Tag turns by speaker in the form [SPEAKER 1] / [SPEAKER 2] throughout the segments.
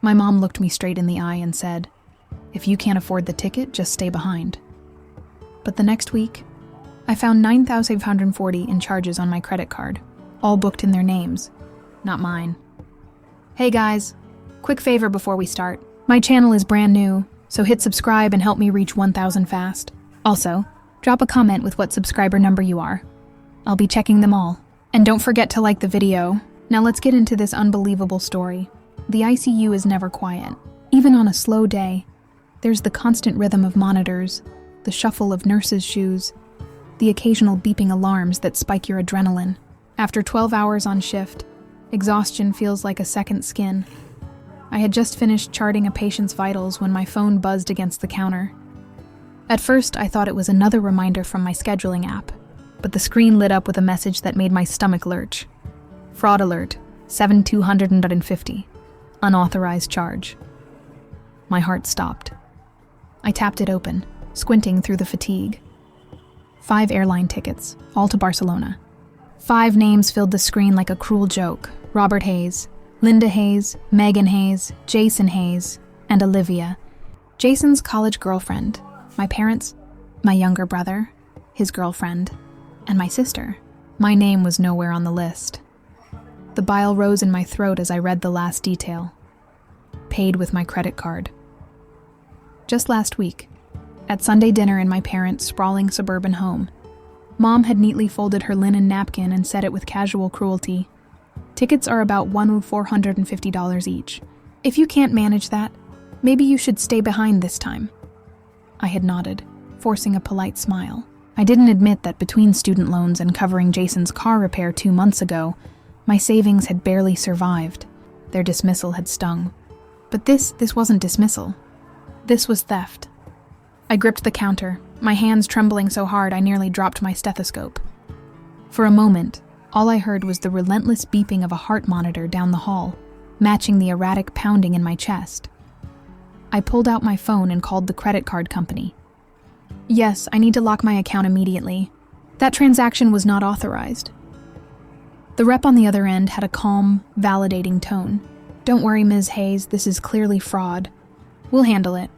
[SPEAKER 1] My mom looked me straight in the eye and said, "If you can't afford the ticket, just stay behind." But the next week, I found $9,540 in charges on my credit card, all booked in their names, not mine. Hey guys, quick favor before we start. My channel is brand new, so hit subscribe and help me reach 1,000 fast. Also, drop a comment with what subscriber number you are. I'll be checking them all. And don't forget to like the video. Now let's get into this unbelievable story. The ICU is never quiet. Even on a slow day, there's the constant rhythm of monitors, the shuffle of nurses' shoes, the occasional beeping alarms that spike your adrenaline. After 12 hours on shift, exhaustion feels like a second skin. I had just finished charting a patient's vitals when my phone buzzed against the counter. At first, I thought it was another reminder from my scheduling app, but the screen lit up with a message that made my stomach lurch. Fraud alert, 7,250. Unauthorized charge. My heart stopped. I tapped it open, squinting through the fatigue. 5 airline tickets, all to Barcelona. 5 names filled the screen like a cruel joke. Robert Hayes, Linda Hayes, Megan Hayes, Jason Hayes, and Olivia. Jason's college girlfriend, my parents, my younger brother, his girlfriend, and my sister. My name was nowhere on the list. The bile rose in my throat as I read the last detail. Paid with my credit card. Just last week, at Sunday dinner in my parents' sprawling suburban home, Mom had neatly folded her linen napkin and said it with casual cruelty. Tickets are about $1,450 each. If you can't manage that, maybe you should stay behind this time. I had nodded, forcing a polite smile. I didn't admit that between student loans and covering Jason's car repair 2 months ago, my savings had barely survived. Their dismissal had stung. But this wasn't dismissal. This was theft. I gripped the counter, my hands trembling so hard I nearly dropped my stethoscope. For a moment, all I heard was the relentless beeping of a heart monitor down the hall, matching the erratic pounding in my chest. I pulled out my phone and called the credit card company. Yes, I need to lock my account immediately. That transaction was not authorized. The rep on the other end had a calm, validating tone. Don't worry, Ms. Hayes, this is clearly fraud. We'll handle it.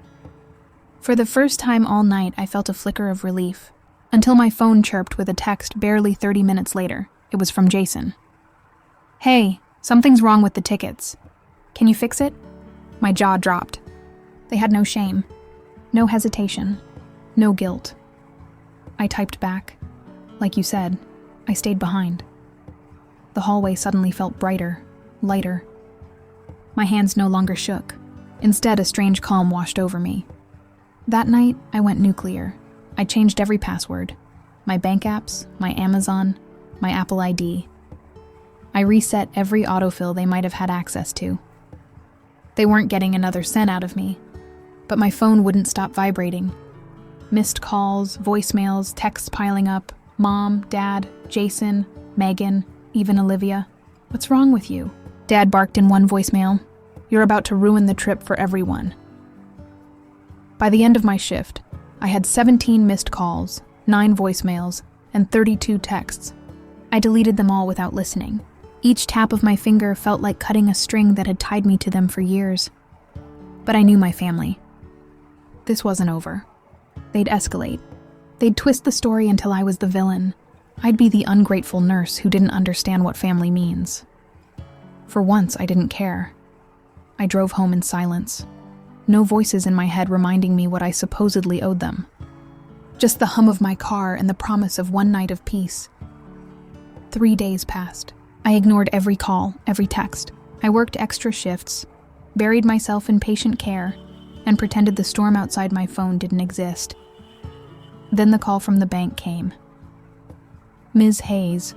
[SPEAKER 1] For the first time all night, I felt a flicker of relief, until my phone chirped with a text barely 30 minutes later. It was from Jason. Hey, something's wrong with the tickets. Can you fix it? My jaw dropped. They had no shame, no hesitation, no guilt. I typed back. Like you said, I stayed behind. The hallway suddenly felt brighter, lighter. My hands no longer shook. Instead, a strange calm washed over me. That night, I went nuclear. I changed every password. My bank apps, my Amazon, my Apple ID. I reset every autofill they might have had access to. They weren't getting another cent out of me, but my phone wouldn't stop vibrating. Missed calls, voicemails, texts piling up. Mom, Dad, Jason, Megan, even Olivia. What's wrong with you? Dad barked in one voicemail. You're about to ruin the trip for everyone. By the end of my shift, I had 17 missed calls, 9 voicemails, and 32 texts. I deleted them all without listening. Each tap of my finger felt like cutting a string that had tied me to them for years. But I knew my family. This wasn't over. They'd escalate. They'd twist the story until I was the villain. I'd be the ungrateful nurse who didn't understand what family means. For once, I didn't care. I drove home in silence. No voices in my head reminding me what I supposedly owed them. Just the hum of my car and the promise of one night of peace. 3 days passed. I ignored every call, every text. I worked extra shifts, buried myself in patient care, and pretended the storm outside my phone didn't exist. Then the call from the bank came. Ms. Hayes,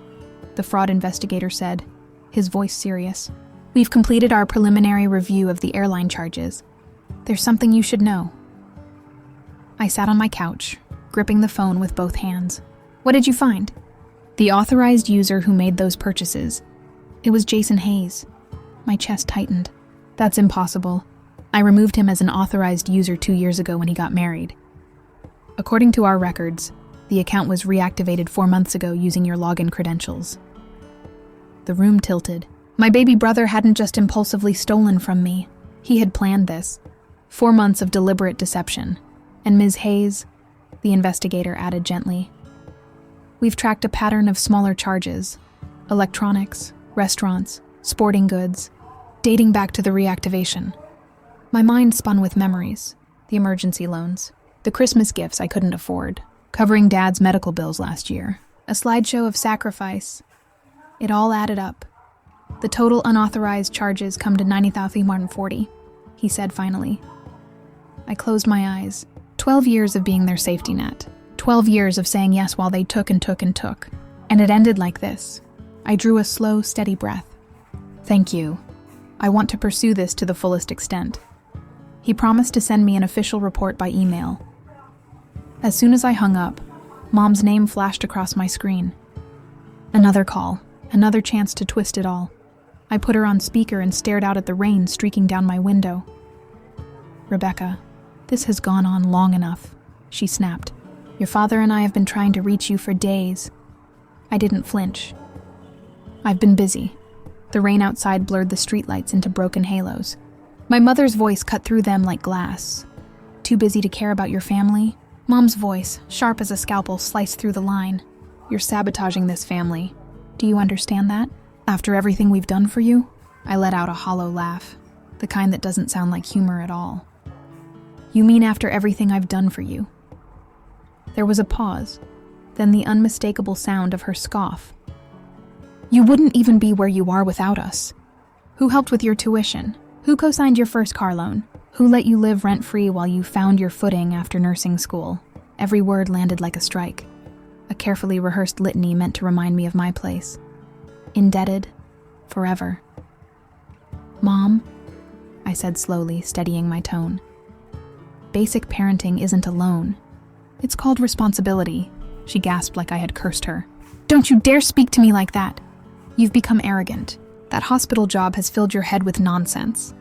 [SPEAKER 1] the fraud investigator said, his voice serious. We've completed our preliminary review of the airline charges. There's something you should know. I sat on my couch, gripping the phone with both hands. What did you find? The authorized user who made those purchases. It was Jason Hayes. My chest tightened. That's impossible. I removed him as an authorized user 2 years ago when he got married. According to our records, the account was reactivated 4 months ago using your login credentials. The room tilted. My baby brother hadn't just impulsively stolen from me. He had planned this. 4 months of deliberate deception. And Ms. Hayes, the investigator added gently, we've tracked a pattern of smaller charges, electronics, restaurants, sporting goods, dating back to the reactivation. My mind spun with memories, the emergency loans, the Christmas gifts I couldn't afford, covering Dad's medical bills last year, a slideshow of sacrifice. It all added up. The total unauthorized charges come to $90,140, he said finally. I closed my eyes. 12 years of being their safety net. 12 years of saying yes while they took and took and took. And it ended like this. I drew a slow, steady breath. Thank you. I want to pursue this to the fullest extent. He promised to send me an official report by email. As soon as I hung up, Mom's name flashed across my screen. Another call, another chance to twist it all. I put her on speaker and stared out at the rain streaking down my window. Rebecca, this has gone on long enough, she snapped. Your father and I have been trying to reach you for days. I didn't flinch. I've been busy. The rain outside blurred the streetlights into broken halos. My mother's voice cut through them like glass. Too busy to care about your family? Mom's voice, sharp as a scalpel, sliced through the line. You're sabotaging this family. Do you understand that? After everything we've done for you? I let out a hollow laugh, the kind that doesn't sound like humor at all. You mean after everything I've done for you? There was a pause, then the unmistakable sound of her scoff. You wouldn't even be where you are without us. Who helped with your tuition? Who co-signed your first car loan? Who let you live rent-free while you found your footing after nursing school? Every word landed like a strike. A carefully rehearsed litany meant to remind me of my place. Indebted, forever. Mom, I said slowly, steadying my tone. Basic parenting isn't a loan. It's called responsibility, she gasped like I had cursed her. Don't you dare speak to me like that. You've become arrogant. That hospital job has filled your head with nonsense.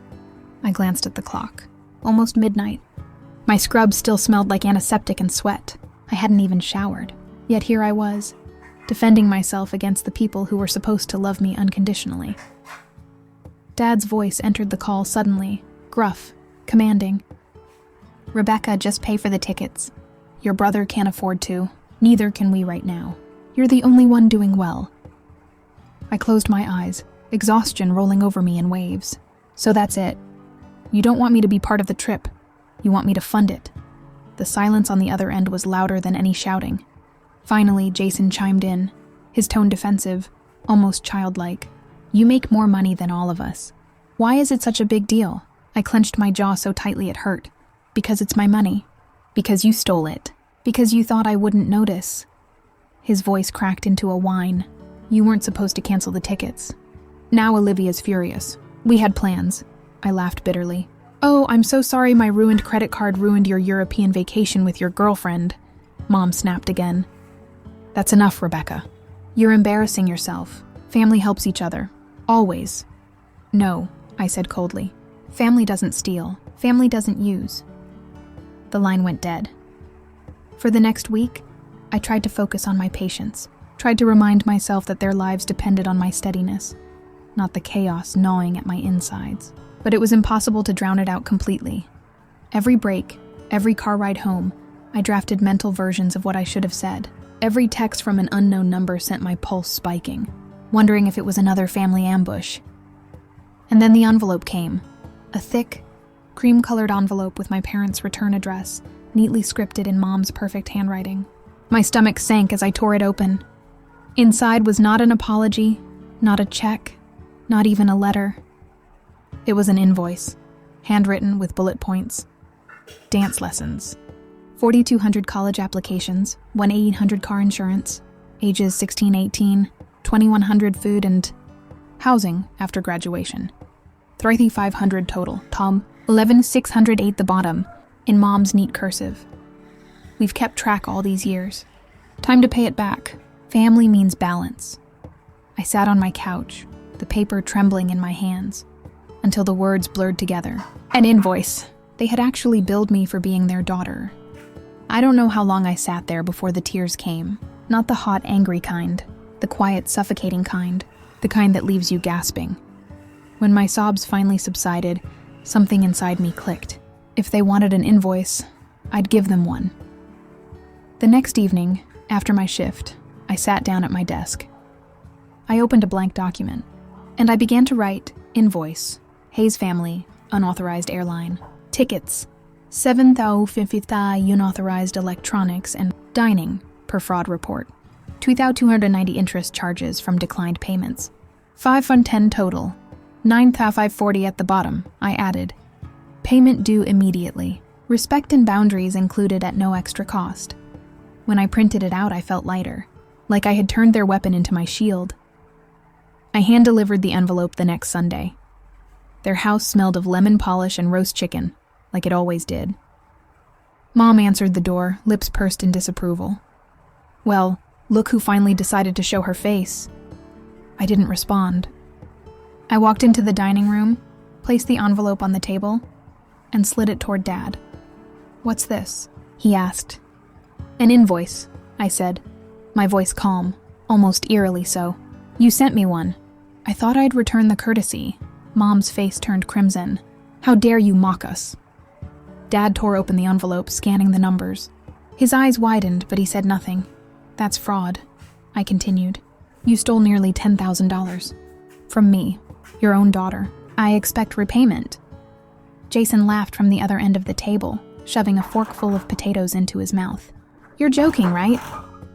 [SPEAKER 1] I glanced at the clock. Almost midnight. My scrub still smelled like antiseptic and sweat. I hadn't even showered. Yet here I was, defending myself against the people who were supposed to love me unconditionally. Dad's voice entered the call suddenly, gruff, commanding. Rebecca, just pay for the tickets. Your brother can't afford to. Neither can we right now. You're the only one doing well. I closed my eyes, exhaustion rolling over me in waves. So that's it. You don't want me to be part of the trip. You want me to fund it. The silence on the other end was louder than any shouting. Finally, Jason chimed in, his tone defensive, almost childlike. You make more money than all of us. Why is it such a big deal? I clenched my jaw so tightly it hurt. Because it's my money. Because you stole it. Because you thought I wouldn't notice. His voice cracked into a whine. You weren't supposed to cancel the tickets. Now Olivia's furious. We had plans. I laughed bitterly. Oh, I'm so sorry my ruined credit card ruined your European vacation with your girlfriend. Mom snapped again. That's enough, Rebecca. You're embarrassing yourself. Family helps each other. Always. No, I said coldly. Family doesn't steal. Family doesn't use. The line went dead. For the next week, I tried to focus on my patients, tried to remind myself that their lives depended on my steadiness, not the chaos gnawing at my insides. But it was impossible to drown it out completely. Every break, every car ride home, I drafted mental versions of what I should have said. Every text from an unknown number sent my pulse spiking, wondering if it was another family ambush. And then the envelope came, a thick, cream-colored envelope with my parents' return address, neatly scripted in Mom's perfect handwriting. My stomach sank as I tore it open. Inside was not an apology, not a check, not even a letter. It was an invoice, handwritten with bullet points. Dance lessons. 4,200 college applications, 1,800 car insurance, ages 16-18, 2,100 food and housing after graduation. 3,500 total, Tom. 11,608 the bottom, in Mom's neat cursive. We've kept track all these years. Time to pay it back. Family means balance. I sat on my couch, the paper trembling in my hands, until the words blurred together. An invoice. They had actually billed me for being their daughter. I don't know how long I sat there before the tears came. Not the hot, angry kind, the quiet, suffocating kind, the kind that leaves you gasping. When my sobs finally subsided, Something inside me clicked. If they wanted an invoice, I'd give them one. The next evening, after my shift, I sat down at my desk. I opened a blank document, and I began to write invoice, Hayes family, unauthorized airline, tickets, 7,050 unauthorized electronics and dining per fraud report, 2,290 interest charges from declined payments, 510 total, 9,540 at the bottom, I added. Payment due immediately. Respect and boundaries included at no extra cost. When I printed it out, I felt lighter, like I had turned their weapon into my shield. I hand-delivered the envelope the next Sunday. Their house smelled of lemon polish and roast chicken, like it always did. Mom answered the door, lips pursed in disapproval. Well, look who finally decided to show her face. I didn't respond. I walked into the dining room, placed the envelope on the table, and slid it toward Dad. What's this? He asked. An invoice, I said, my voice calm, almost eerily so. You sent me one. I thought I'd return the courtesy. Mom's face turned crimson. How dare you mock us? Dad tore open the envelope, scanning the numbers. His eyes widened, but he said nothing. That's fraud, I continued. You stole nearly $10,000. From me, your own daughter. I expect repayment. Jason laughed from the other end of the table, shoving a forkful of potatoes into his mouth. You're joking, right?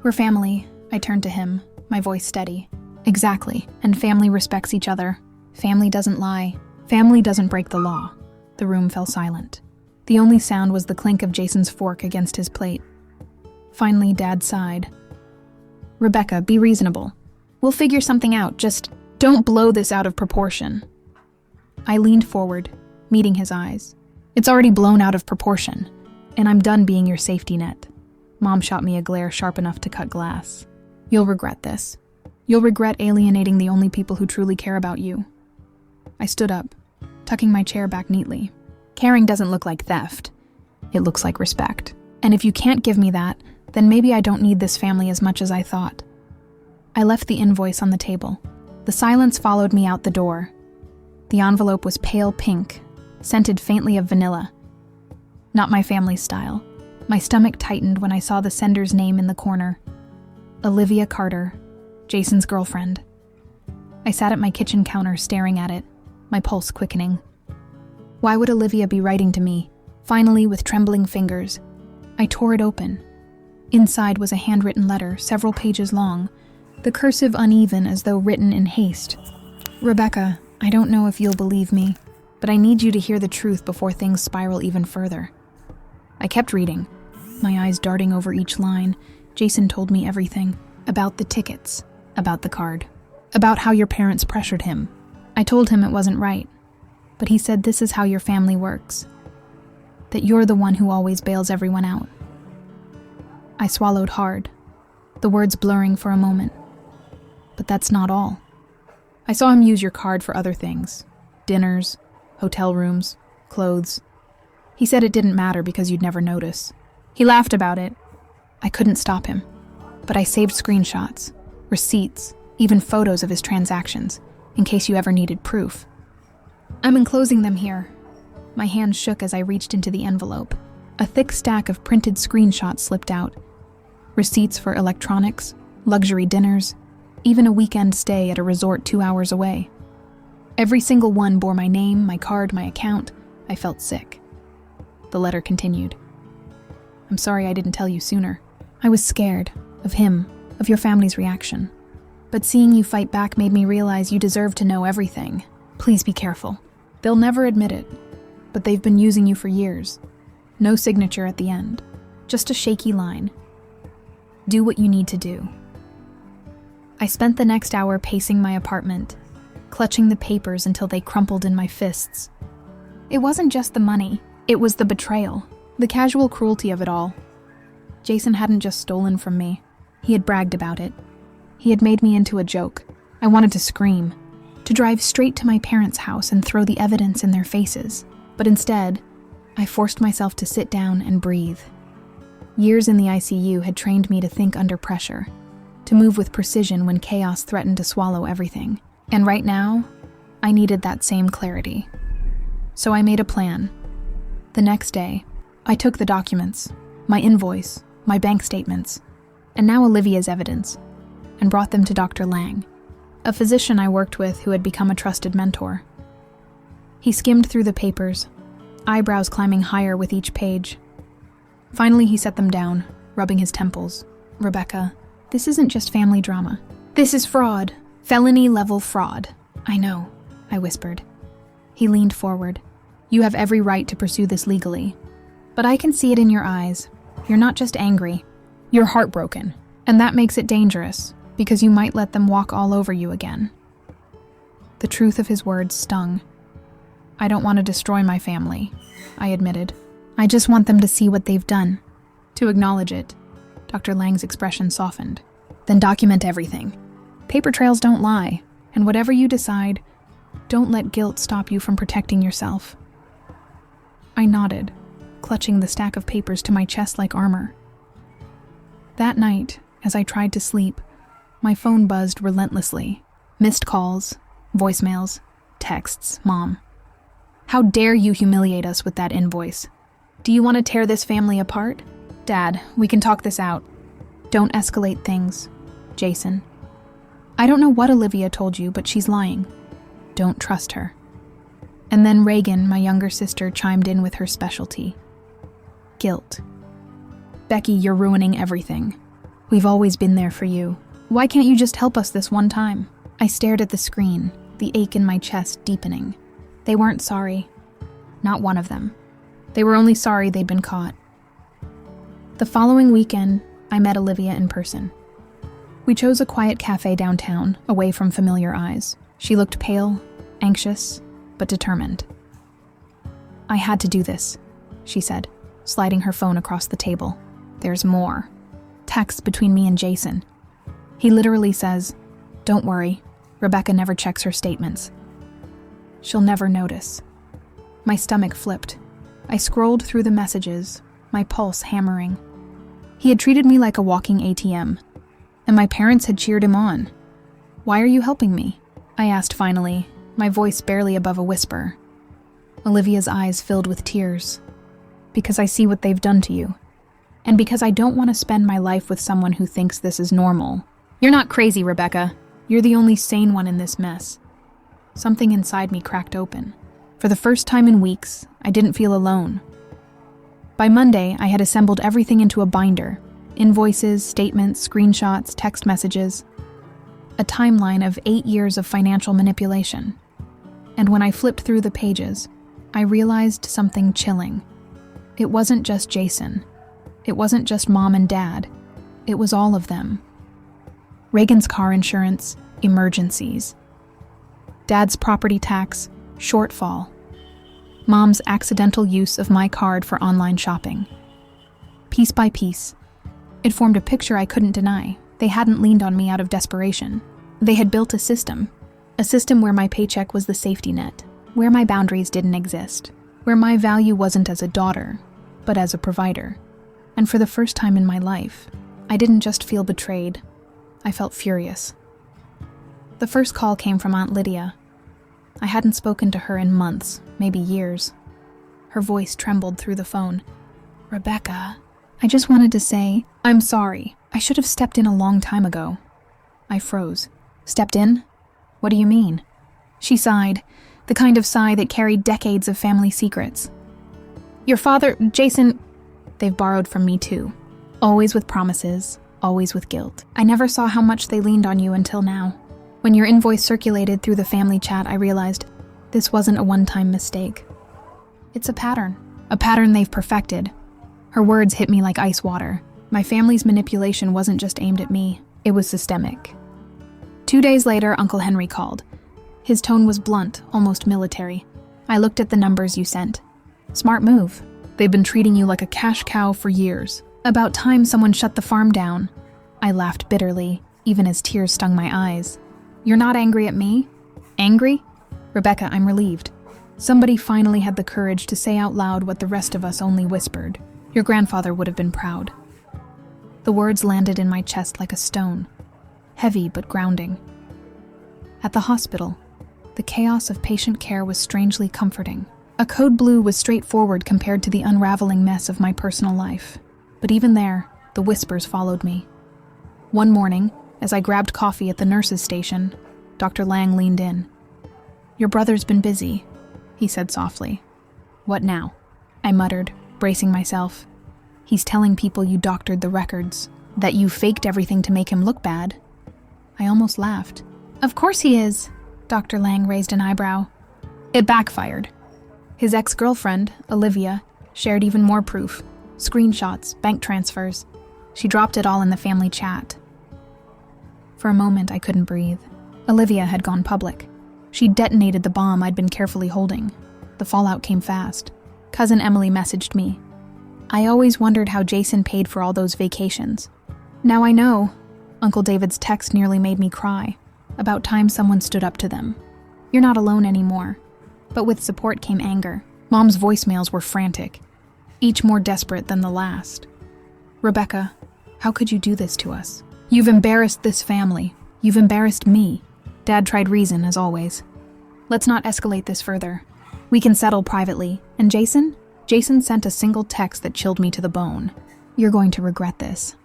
[SPEAKER 1] We're family. I turned to him, my voice steady. Exactly, and family respects each other. Family doesn't lie. Family doesn't break the law. The room fell silent. The only sound was the clink of Jason's fork against his plate. Finally, Dad sighed. Rebecca, be reasonable. We'll figure something out, just don't blow this out of proportion. I leaned forward, meeting his eyes. It's already blown out of proportion, and I'm done being your safety net. Mom shot me a glare sharp enough to cut glass. You'll regret this. You'll regret alienating the only people who truly care about you. I stood up, tucking my chair back neatly. Caring doesn't look like theft. It looks like respect. And if you can't give me that, then maybe I don't need this family as much as I thought. I left the invoice on the table. The silence followed me out the door. The envelope was pale pink, scented faintly of vanilla. Not my family's style. My stomach tightened when I saw the sender's name in the corner. Olivia Carter, Jason's girlfriend. I sat at my kitchen counter staring at it, my pulse quickening. Why would Olivia be writing to me? Finally, with trembling fingers, I tore it open. Inside was a handwritten letter, several pages long, the cursive uneven as though written in haste. Rebecca, I don't know if you'll believe me, but I need you to hear the truth before things spiral even further. I kept reading, my eyes darting over each line. Jason told me everything. About the tickets, about the card, about how your parents pressured him. I told him it wasn't right, but he said this is how your family works. That you're the one who always bails everyone out. I swallowed hard, the words blurring for a moment. But that's not all. I saw him use your card for other things. Dinners, hotel rooms, clothes. He said it didn't matter because you'd never notice. He laughed about it. I couldn't stop him. But I saved screenshots, receipts, even photos of his transactions, in case you ever needed proof. I'm enclosing them here. My hand shook as I reached into the envelope. A thick stack of printed screenshots slipped out. Receipts for electronics, luxury dinners, even a weekend stay at a resort 2 hours away. Every single one bore my name, my card, my account. I felt sick. The letter continued. I'm sorry I didn't tell you sooner. I was scared of him, of your family's reaction. But seeing you fight back made me realize you deserve to know everything. Please be careful. They'll never admit it, but they've been using you for years. No signature at the end, just a shaky line. Do what you need to do. I spent the next hour pacing my apartment, clutching the papers until they crumpled in my fists. It wasn't just the money, it was the betrayal, the casual cruelty of it all. Jason hadn't just stolen from me, he had bragged about it. He had made me into a joke. I wanted to scream, to drive straight to my parents' house and throw the evidence in their faces. But instead, I forced myself to sit down and breathe. Years in the ICU had trained me to think under pressure, to move with precision when chaos threatened to swallow everything. And right now, I needed that same clarity. So I made a plan. The next day, I took the documents, my invoice, my bank statements, and now Olivia's evidence, and brought them to Dr. Lang, a physician I worked with who had become a trusted mentor. He skimmed through the papers, eyebrows climbing higher with each page. Finally, he set them down, rubbing his temples. "Rebecca, this isn't just family drama. This is fraud. Felony-level fraud." "I know," I whispered. He leaned forward. "You have every right to pursue this legally. But I can see it in your eyes. You're not just angry. You're heartbroken. And that makes it dangerous, because you might let them walk all over you again." The truth of his words stung. "I don't want to destroy my family," I admitted. "I just want them to see what they've done." To acknowledge it, Dr. Lang's expression softened. "Then document everything. Paper trails don't lie, and whatever you decide, don't let guilt stop you from protecting yourself." I nodded, clutching the stack of papers to my chest like armor. That night, as I tried to sleep, my phone buzzed relentlessly. Missed calls, voicemails, texts, Mom. "How dare you humiliate us with that invoice? Do you want to tear this family apart? Dad, we can talk this out. Don't escalate things. Jason. I don't know what Olivia told you, but she's lying. Don't trust her." And then Reagan, my younger sister, chimed in with her specialty. Guilt. "Becky, you're ruining everything. We've always been there for you. Why can't you just help us this one time?" I stared at the screen, the ache in my chest deepening. They weren't sorry. Not one of them. They were only sorry they'd been caught. The following weekend, I met Olivia in person. We chose a quiet cafe downtown, away from familiar eyes. She looked pale, anxious, but determined. "I had to do this," she said, sliding her phone across the table. "There's more. Text between me and Jason. He literally says, 'Don't worry, Rebecca never checks her statements. She'll never notice.'" My stomach flipped. I scrolled through the messages, my pulse hammering. He had treated me like a walking ATM, and my parents had cheered him on. "Why are you helping me?" I asked finally, my voice barely above a whisper. Olivia's eyes filled with tears. "Because I see what they've done to you. And because I don't want to spend my life with someone who thinks this is normal." "You're not crazy, Rebecca. You're the only sane one in this mess." Something inside me cracked open. For the first time in weeks, I didn't feel alone. By Monday, I had assembled everything into a binder. Invoices, statements, screenshots, text messages. A timeline of 8 years of financial manipulation. And when I flipped through the pages, I realized something chilling. It wasn't just Jason. It wasn't just Mom and Dad. It was all of them. Reagan's car insurance, emergencies. Dad's property tax, shortfall. Mom's accidental use of my card for online shopping. Piece by piece, it formed a picture I couldn't deny. They hadn't leaned on me out of desperation. They had built a system where my paycheck was the safety net, where my boundaries didn't exist, where my value wasn't as a daughter, but as a provider. And for the first time in my life, I didn't just feel betrayed, I felt furious. The first call came from Aunt Lydia. I hadn't spoken to her in months, maybe years. Her voice trembled through the phone. "Rebecca, I just wanted to say, I'm sorry. I should have stepped in a long time ago." I froze. "Stepped in? What do you mean?" She sighed, the kind of sigh that carried decades of family secrets. "Your father, Jason, they've borrowed from me too. Always with promises, always with guilt. I never saw how much they leaned on you until now. When your invoice circulated through the family chat, I realized this wasn't a one-time mistake. It's a pattern they've perfected." Her words hit me like ice water. My family's manipulation wasn't just aimed at me, it was systemic. 2 days later, Uncle Henry called. His tone was blunt, almost military. "I looked at the numbers you sent. Smart move. They've been treating you like a cash cow for years. About time someone shut the farm down." I laughed bitterly, even as tears stung my eyes. "You're not angry at me?" "Angry? Rebecca, I'm relieved. Somebody finally had the courage to say out loud what the rest of us only whispered. Your grandfather would have been proud." The words landed in my chest like a stone, heavy but grounding. At the hospital, the chaos of patient care was strangely comforting. A code blue was straightforward compared to the unraveling mess of my personal life. But even there, the whispers followed me. One morning, as I grabbed coffee at the nurse's station, Dr. Lang leaned in. "Your brother's been busy," he said softly. "What now?" I muttered, bracing myself. "He's telling people you doctored the records, that you faked everything to make him look bad." I almost laughed. "Of course he is." Dr. Lang raised an eyebrow. It backfired. His ex-girlfriend, Olivia, shared even more proof. Screenshots, bank transfers. She dropped it all in the family chat. For a moment, I couldn't breathe. Olivia had gone public. She'd detonated the bomb I'd been carefully holding. The fallout came fast. Cousin Emily messaged me. "I always wondered how Jason paid for all those vacations. Now I know." Uncle David's text nearly made me cry. About time someone stood up to them. "You're not alone anymore." But with support came anger. Mom's voicemails were frantic, each more desperate than the last. "Rebecca, how could you do this to us? You've embarrassed this family. You've embarrassed me." Dad tried reason, as always. "Let's not escalate this further. We can settle privately. And Jason? Jason sent a single text that chilled me to the bone. You're going to regret this."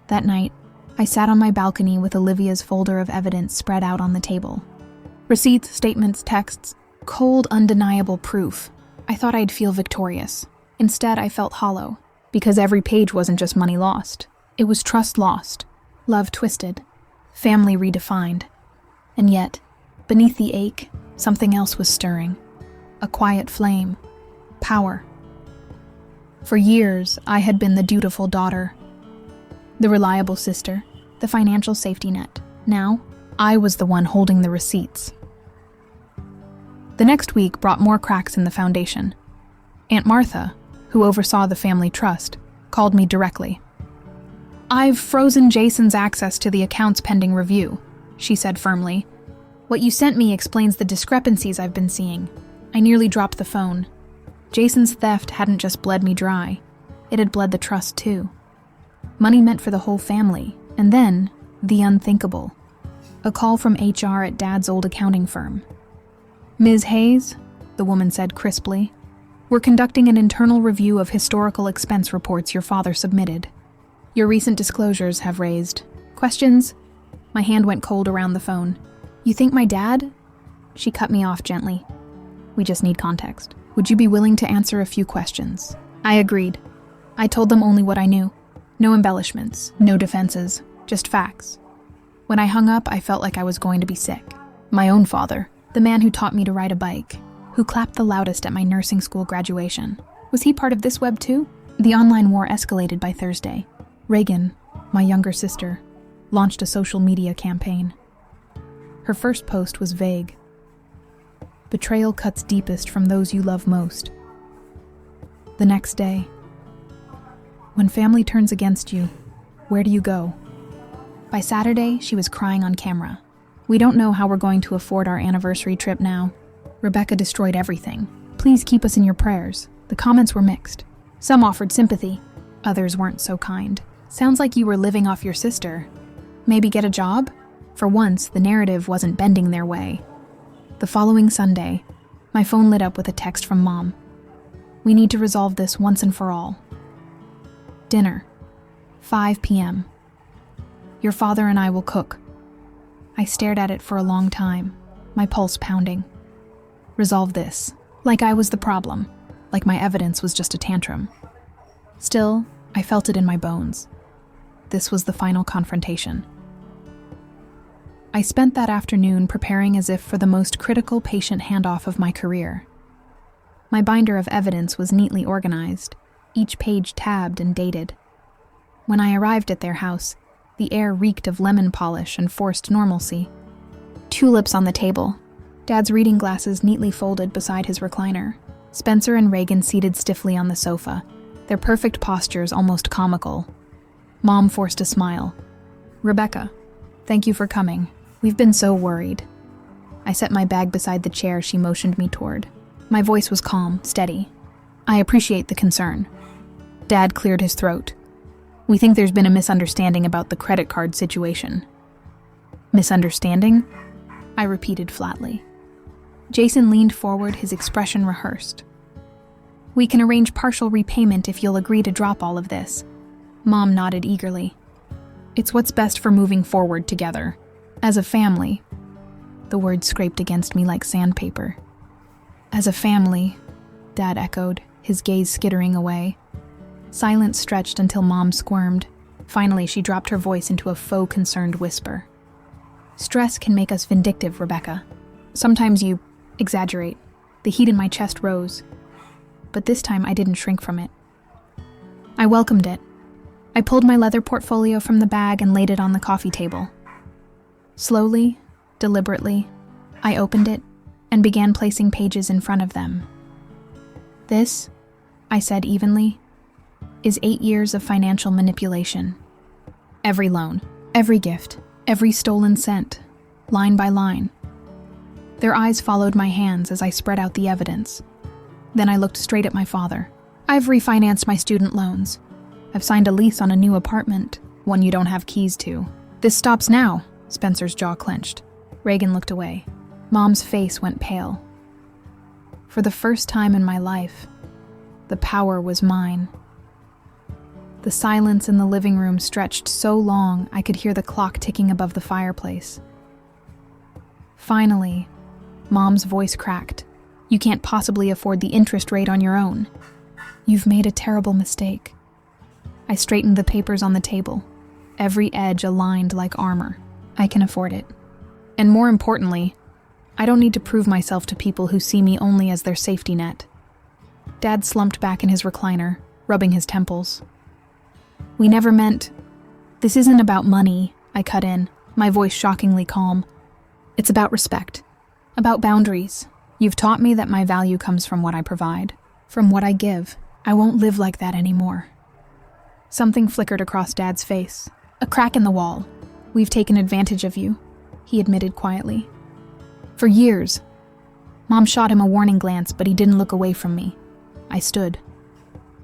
[SPEAKER 1] That night, I sat on my balcony with Olivia's folder of evidence spread out on the table. Receipts, statements, texts, cold, undeniable proof. I thought I'd feel victorious. Instead, I felt hollow, because every page wasn't just money lost. It was trust lost, love twisted, family redefined. And yet, beneath the ache, something else was stirring. A quiet flame. Power. For years, I had been the dutiful daughter, the reliable sister, the financial safety net. Now, I was the one holding the receipts. The next week brought more cracks in the foundation. Aunt Martha, who oversaw the family trust, called me directly. "I've frozen Jason's access to the accounts pending review," she said firmly. "What you sent me explains the discrepancies I've been seeing." I nearly dropped the phone. Jason's theft hadn't just bled me dry. It had bled the trust too. Money meant for the whole family, and then, the unthinkable. A call from HR at Dad's old accounting firm. "Ms. Hayes," the woman said crisply, "we're conducting an internal review of historical expense reports your father submitted. Your recent disclosures have raised questions." My hand went cold around the phone. "You think my dad?" She cut me off gently. "We just need context. Would you be willing to answer a few questions?" I agreed. I told them only what I knew. No embellishments, no defenses, just facts. When I hung up, I felt like I was going to be sick. My own father, the man who taught me to ride a bike, who clapped the loudest at my nursing school graduation. Was he part of this web too? The online war escalated by Thursday. Reagan, my younger sister, launched a social media campaign. Her first post was vague. "Betrayal cuts deepest from those you love most." The next day, "When family turns against you, where do you go?" By Saturday, she was crying on camera. "We don't know how we're going to afford our anniversary trip now. Rebecca destroyed everything. Please keep us in your prayers." The comments were mixed. Some offered sympathy. Others weren't so kind. "Sounds like you were living off your sister. Maybe get a job?" For once, the narrative wasn't bending their way. The following Sunday, my phone lit up with a text from Mom. "We need to resolve this once and for all." Dinner, 5 p.m. "Your father and I will cook." I stared at it for a long time, my pulse pounding. Resolve this. Like I was the problem. Like my evidence was just a tantrum. Still, I felt it in my bones. This was the final confrontation. I spent that afternoon preparing as if for the most critical patient handoff of my career. My binder of evidence was neatly organized, each page tabbed and dated. When I arrived at their house, the air reeked of lemon polish and forced normalcy. Tulips on the table, Dad's reading glasses neatly folded beside his recliner, Spencer and Reagan seated stiffly on the sofa, their perfect postures almost comical. Mom forced a smile. "Rebecca, thank you for coming. We've been so worried." I set my bag beside the chair she motioned me toward. My voice was calm, steady. "I appreciate the concern." Dad cleared his throat. "We think there's been a misunderstanding about the credit card situation." "Misunderstanding?" I repeated flatly. Jason leaned forward, his expression rehearsed. "We can arrange partial repayment if you'll agree to drop all of this." Mom nodded eagerly. "It's what's best for moving forward together. As a family." The words scraped against me like sandpaper. "As a family," Dad echoed, his gaze skittering away. Silence stretched until Mom squirmed. Finally, she dropped her voice into a faux concerned whisper. "Stress can make us vindictive, Rebecca. Sometimes you exaggerate." The heat in my chest rose. But this time I didn't shrink from it. I welcomed it. I pulled my leather portfolio from the bag and laid it on the coffee table. Slowly, deliberately, I opened it and began placing pages in front of them. "This," I said evenly, "is 8 years of financial manipulation. Every loan, every gift, every stolen cent, line by line." Their eyes followed my hands as I spread out the evidence. Then I looked straight at my father. "I've refinanced my student loans. I've signed a lease on a new apartment, one you don't have keys to. This stops now." Spencer's jaw clenched. Reagan looked away. Mom's face went pale. For the first time in my life, the power was mine. The silence in the living room stretched so long I could hear the clock ticking above the fireplace. Finally, Mom's voice cracked. "You can't possibly afford the interest rate on your own. You've made a terrible mistake." I straightened the papers on the table, every edge aligned like armor. "I can afford it. And more importantly, I don't need to prove myself to people who see me only as their safety net." Dad slumped back in his recliner, rubbing his temples. "We never meant... This isn't about money," I cut in, my voice shockingly calm. "It's about respect. About boundaries. You've taught me that my value comes from what I provide, from what I give. I won't live like that anymore." Something flickered across Dad's face. "A crack in the wall. We've taken advantage of you," he admitted quietly. "For years." Mom shot him a warning glance, but he didn't look away from me. I stood.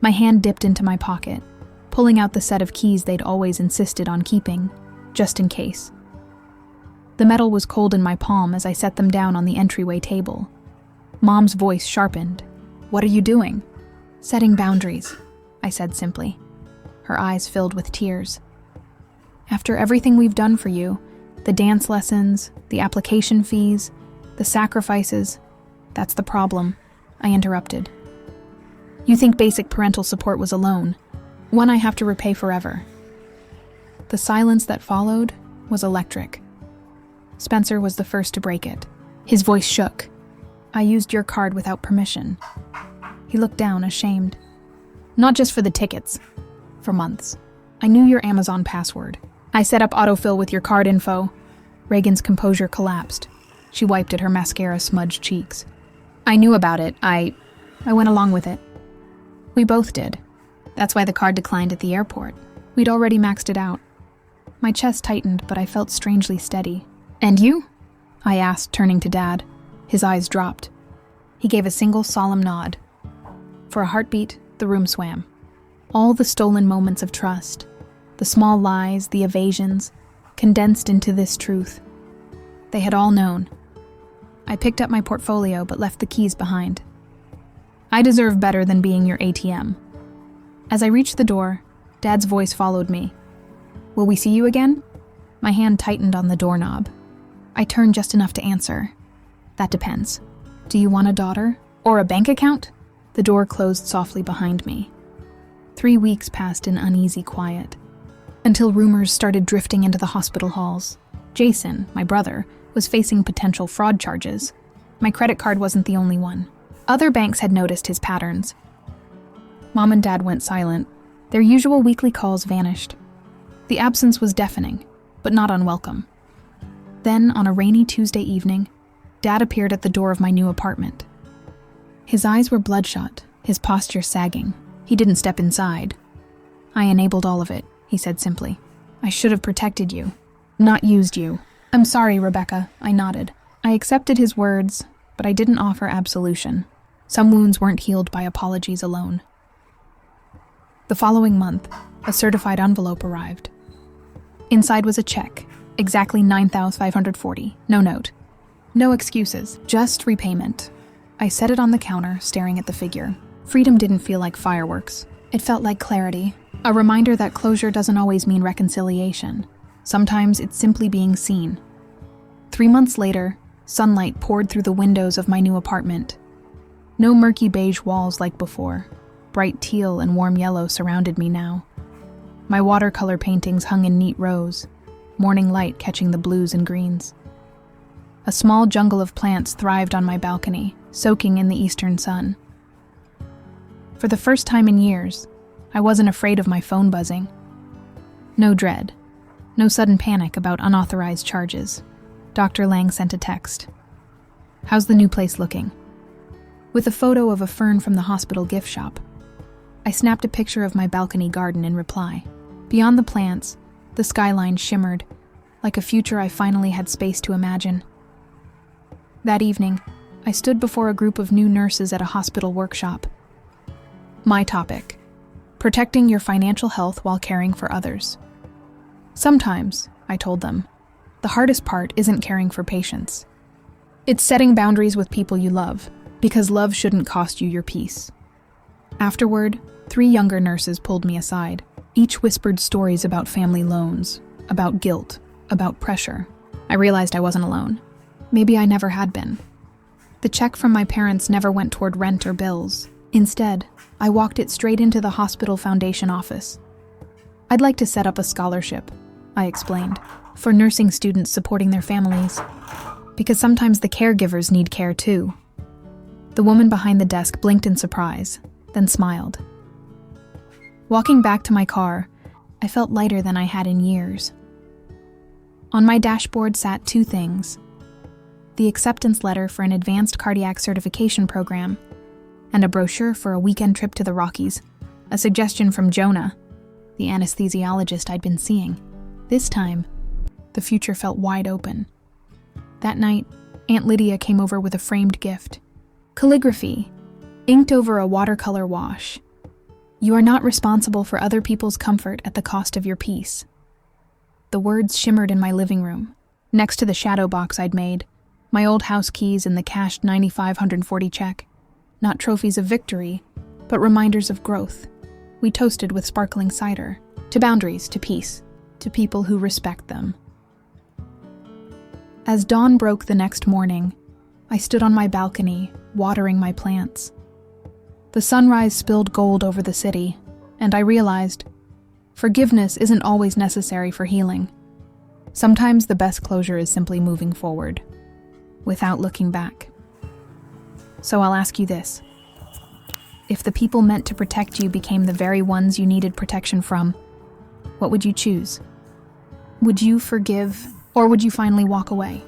[SPEAKER 1] My hand dipped into my pocket, pulling out the set of keys they'd always insisted on keeping, just in case. The metal was cold in my palm as I set them down on the entryway table. Mom's voice sharpened. "What are you doing?" "Setting boundaries," I said simply. Her eyes filled with tears. "After everything we've done for you, the dance lessons, the application fees, the sacrifices, that's the problem," I interrupted. "You think basic parental support was a loan, one I have to repay forever." The silence that followed was electric. Spencer was the first to break it. His voice shook. "I used your card without permission." He looked down, ashamed. "Not just for the tickets. For months. I knew your Amazon password. I set up autofill with your card info." Reagan's composure collapsed. She wiped at her mascara-smudged cheeks. "I knew about it. I went along with it." "We both did. That's why the card declined at the airport. We'd already maxed it out." My chest tightened, but I felt strangely steady. "And you?" I asked, turning to Dad. His eyes dropped. He gave a single solemn nod. For a heartbeat, the room swam. All the stolen moments of trust, the small lies, the evasions, condensed into this truth. They had all known. I picked up my portfolio but left the keys behind. "I deserve better than being your ATM." As I reached the door, Dad's voice followed me. "Will we see you again?" My hand tightened on the doorknob. I turned just enough to answer. "That depends. Do you want a daughter? Or a bank account?" The door closed softly behind me. 3 weeks passed in uneasy quiet, until rumors started drifting into the hospital halls. Jason, my brother, was facing potential fraud charges. My credit card wasn't the only one. Other banks had noticed his patterns. Mom and Dad went silent. Their usual weekly calls vanished. The absence was deafening, but not unwelcome. Then, on a rainy Tuesday evening, Dad appeared at the door of my new apartment. His eyes were bloodshot, his posture sagging. He didn't step inside. "I enabled all of it," he said simply. "I should have protected you, not used you." "I'm sorry, Rebecca," I nodded. I accepted his words, but I didn't offer absolution. Some wounds weren't healed by apologies alone. The following month, a certified envelope arrived. Inside was a check, exactly $9,540, no note. No excuses, just repayment. I set it on the counter, staring at the figure. Freedom didn't feel like fireworks. It felt like clarity, a reminder that closure doesn't always mean reconciliation. Sometimes it's simply being seen. 3 months later, sunlight poured through the windows of my new apartment. No murky beige walls like before. Bright teal and warm yellow surrounded me now. My watercolor paintings hung in neat rows, morning light catching the blues and greens. A small jungle of plants thrived on my balcony, soaking in the eastern sun. For the first time in years, I wasn't afraid of my phone buzzing. No dread. No sudden panic about unauthorized charges. Dr. Lang sent a text. "How's the new place looking?" With a photo of a fern from the hospital gift shop. I snapped a picture of my balcony garden in reply. Beyond the plants, the skyline shimmered, like a future I finally had space to imagine. That evening, I stood before a group of new nurses at a hospital workshop. My topic: protecting your financial health while caring for others. Sometimes, I told them, the hardest part isn't caring for patients. It's setting boundaries with people you love, because love shouldn't cost you your peace. Afterward, 3 younger nurses pulled me aside. Each whispered stories about family loans, about guilt, about pressure. I realized I wasn't alone. Maybe I never had been. The check from my parents never went toward rent or bills. Instead, I walked it straight into the hospital foundation office. "I'd like to set up a scholarship," I explained, "for nursing students supporting their families. Because sometimes the caregivers need care too." The woman behind the desk blinked in surprise, then smiled. Walking back to my car, I felt lighter than I had in years. On my dashboard sat 2 things: the acceptance letter for an advanced cardiac certification program, and a brochure for a weekend trip to the Rockies, a suggestion from Jonah, the anesthesiologist I'd been seeing. This time, the future felt wide open. That night, Aunt Lydia came over with a framed gift. Calligraphy, inked over a watercolor wash. "You are not responsible for other people's comfort at the cost of your peace." The words shimmered in my living room, next to the shadow box I'd made, my old house keys and the cashed $9,540 check. Not trophies of victory, but reminders of growth. We toasted with sparkling cider, to boundaries, to peace, to people who respect them. As dawn broke the next morning, I stood on my balcony, watering my plants. The sunrise spilled gold over the city, and I realized forgiveness isn't always necessary for healing. Sometimes the best closure is simply moving forward, without looking back. So I'll ask you this. If the people meant to protect you became the very ones you needed protection from, what would you choose? Would you forgive, or would you finally walk away?